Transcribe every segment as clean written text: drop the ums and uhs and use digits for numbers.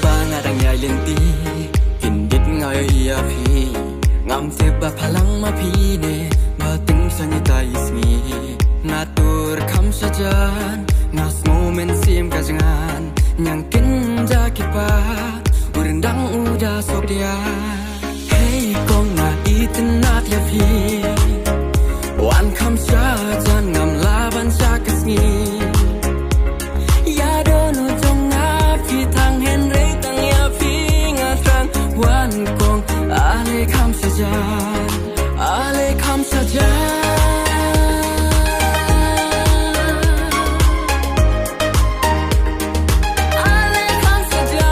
pangarang ya lenti hindit ngayo iya phi ngam te ba phalang ma phi ne ba ting sangi ta ismi ngatur kham sajan ngas moment sim ka jangan nyang kin ja ki pa urendang uja sok dia hey kong na itin nat ya phi wan kham sajan ngam laban sa kasni Ale kam saja Ale kam saja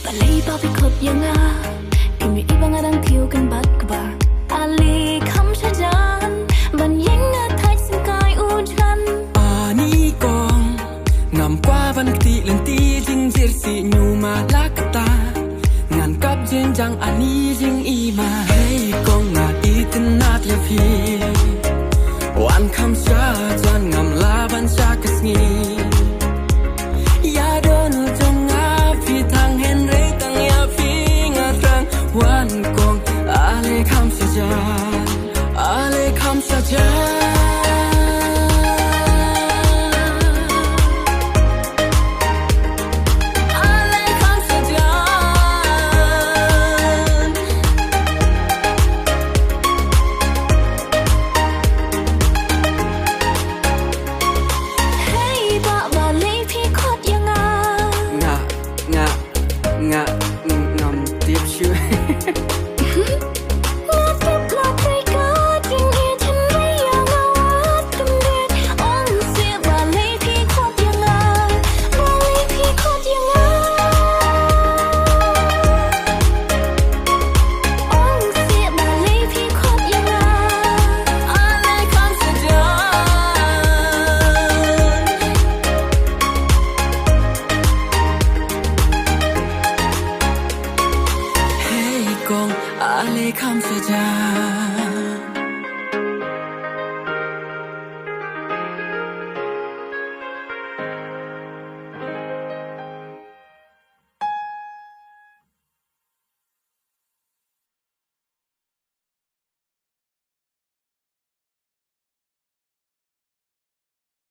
Balay pa pikot yang Kimi ibang arang tiyo kan bat kaba Ali kam sajan Ban yang thai sin kai ujan Ani kong ngam kwa ban kti lenti jing jir si nyuma lakta ngan kap jing jang ani jing ima hey kong na itin nat ya phi wan kam sha jan ngam laban sha kasni ya donu jong nga phi thang hen re tang ya phi nga trang wan kong ale kam saja ngam tiếp chưa Ale kam saja